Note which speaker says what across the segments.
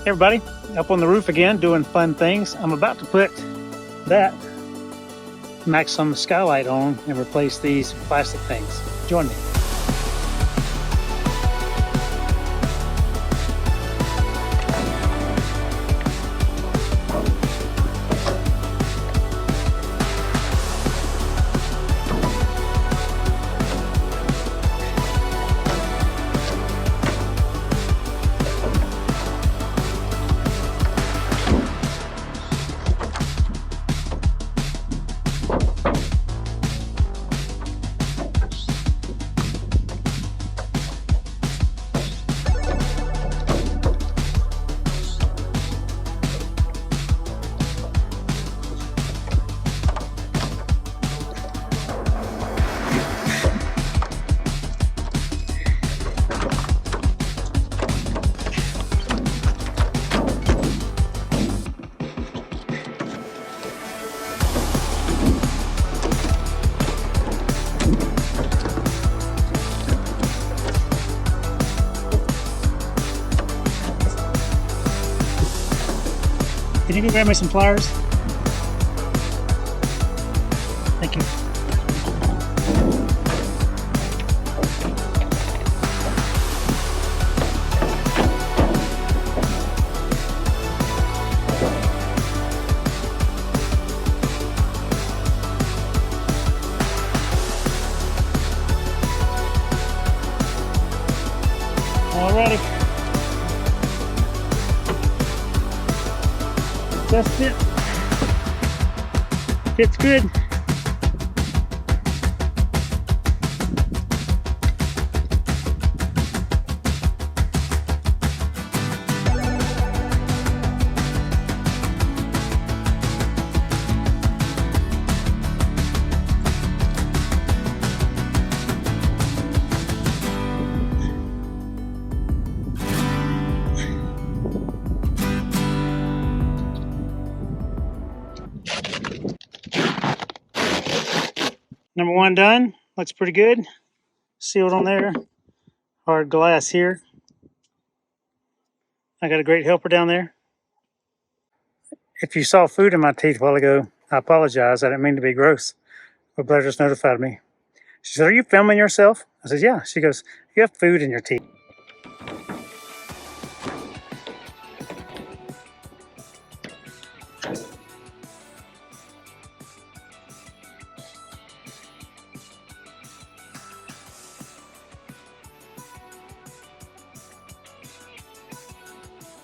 Speaker 1: Hey everybody, up on the roof again doing fun things. I'm about to put that Maxim Skylight on and replace these plastic things. Join me. Can you go grab me some pliers? Thank you. Alrighty. Just it. Fits good. Number one done. Looks pretty good. Sealed on there. Hard glass here. I got a great helper down there. If you saw food in my teeth a while ago, I apologize. I didn't mean to be gross. But Blair just notified me. She said, "Are you filming yourself?" I said, "Yeah." She goes, "You have food in your teeth."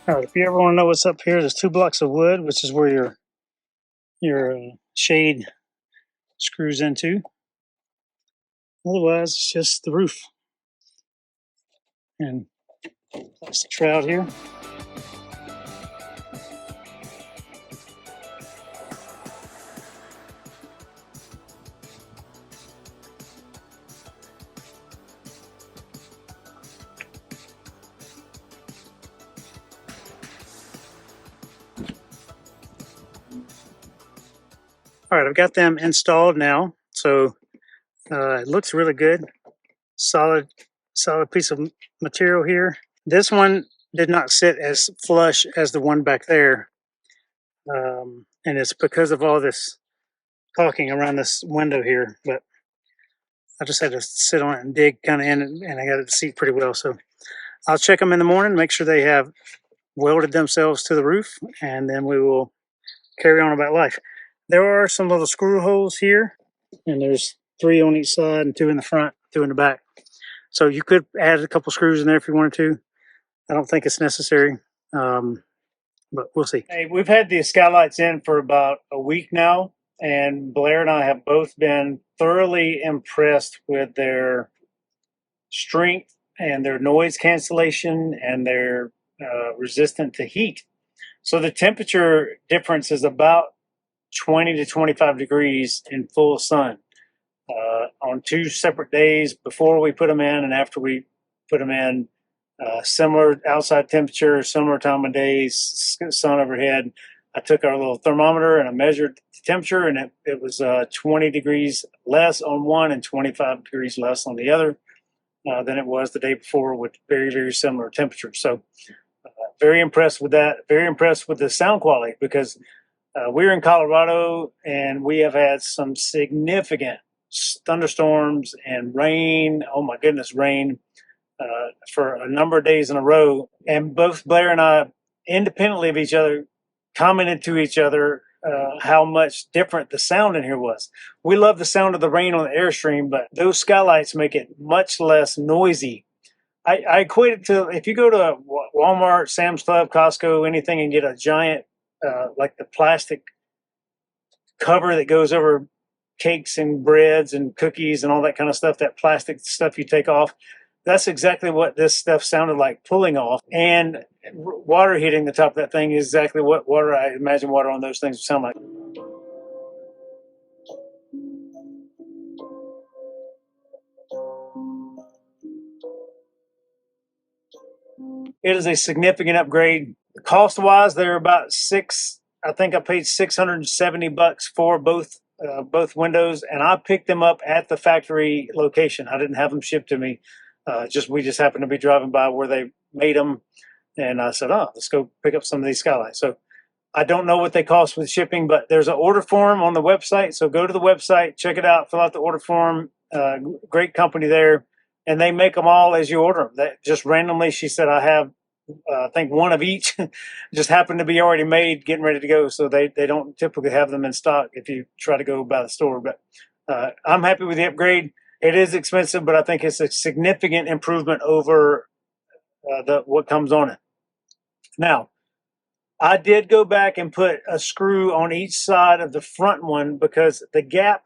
Speaker 1: All right, if you ever want to know what's up here, there's 2 blocks of wood, which is where your shade screws into. Otherwise, it's just the roof. And plastic shroud here. All right, I've got them installed now, so it looks really good. Solid piece of material here. This one did not sit as flush as the one back there, and it's because of all this caulking around this window here. But I just had to sit on it and dig kind of in it, and I got it to seat pretty well. So I'll check them in the morning, make sure they have welded themselves to the roof, and then we will carry on about life. There are some little screw holes here, and there's 3 on each side and 2 in the front, 2 in the back. So you could add a couple screws in there if you wanted to. I don't think it's necessary, but we'll see. Hey, we've had the Skylights in for about a week now, and Blair and I have both been thoroughly impressed with their strength and their noise cancellation, and they're resistant to heat. So the temperature difference is about 20 to 25 degrees in full sun on 2 separate days before we put them in and after we put them in. Similar outside temperature, similar time of day, sun overhead. I took our little thermometer and I measured the temperature, and it was 20 degrees less on one and 25 degrees less on the other than it was the day before, with very, very similar temperatures. So very impressed with that. Very impressed with the sound quality because we're in Colorado and we have had some significant thunderstorms and rain. Oh my goodness, rain for a number of days in a row. And both Blair and I, independently of each other, commented to each other how much different the sound in here was. We love the sound of the rain on the Airstream, but those skylights make it much less noisy. I equate it to if you go to Walmart, Sam's Club, Costco, anything, and get a giant, like the plastic cover that goes over cakes and breads and cookies and all that kind of stuff, that plastic stuff you take off. That's exactly what this stuff sounded like pulling off. And water hitting the top of that thing is exactly what water, I imagine water on those things would sound like. It is a significant upgrade. Cost wise, they're about I think I paid $670 for both windows, and I picked them up at the factory location. I didn't have them shipped to me. We just happened to be driving by where they made them, and I said, "Oh, let's go pick up some of these skylights." So I don't know what they cost with shipping, but there's an order form on the website. So go to the website, check it out, fill out the order form. Great company there, and they make them all as you order them. That just randomly, she said, I have, I think one of each just happened to be already made, getting ready to go. So they don't typically have them in stock if you try to go by the store. But I'm happy with the upgrade. It is expensive, but I think it's a significant improvement over what comes on it. Now, I did go back and put a screw on each side of the front one because the gap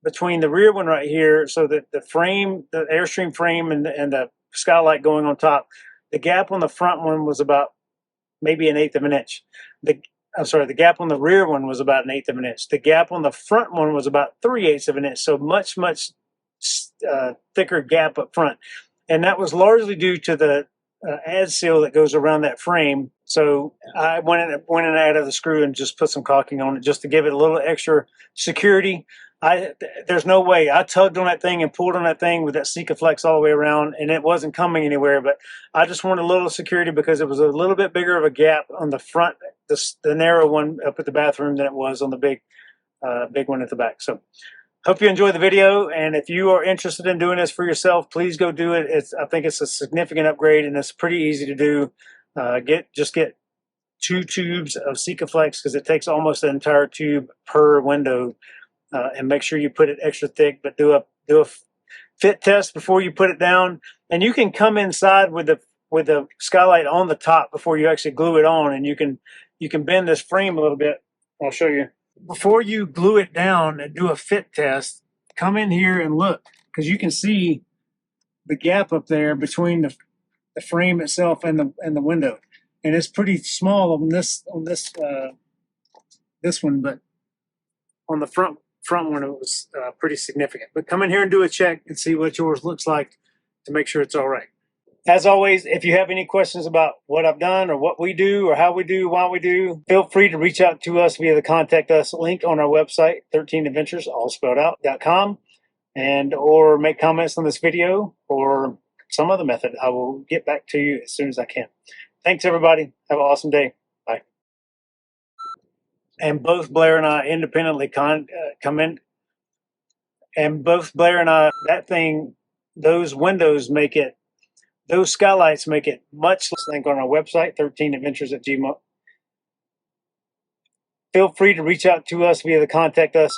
Speaker 1: between the rear one right here, so that the frame, the Airstream frame and the skylight going on top, the gap on the front one was about maybe 1/8 of an inch. The gap on the rear one was about 1/8 of an inch. The gap on the front one was about 3/8 of an inch. So much thicker gap up front. And that was largely due to the ad seal that goes around that frame. So I went and added the screw and just put some caulking on it just to give it a little extra security. There's no way. I tugged on that thing and pulled on that thing with that Sikaflex all the way around, and it wasn't coming anywhere. But I just wanted a little security because it was a little bit bigger of a gap on the front, the narrow one up at the bathroom, than it was on the big one at the back. So hope you enjoy the video, and if you are interested in doing this for yourself, please go do it. I think it's a significant upgrade, and it's pretty easy to do. Just get 2 tubes of Sikaflex because it takes almost an entire tube per window, and make sure you put it extra thick. But do a fit test before you put it down, and you can come inside with the skylight on the top before you actually glue it on, and you can bend this frame a little bit. I'll show you. Before you glue it down and do a fit test, come in here and look, because you can see the gap up there between the frame itself and the window, and it's pretty small on this one, but on the front one it was pretty significant. But come in here and do a check and see what yours looks like to make sure it's all right. As always, if you have any questions about what I've done or what we do or how we do, why we do, feel free to reach out to us via the Contact Us link on our website, 13adventures, all spelled out, .com, or make comments on this video or some other method. I will get back to you as soon as I can. Thanks, everybody. Have an awesome day. Bye. And both Blair and I independently come in, and both Blair and I, those windows make it, those skylights make it much less. Link on our website, 13adventures@gmail. Feel free to reach out to us via the Contact Us.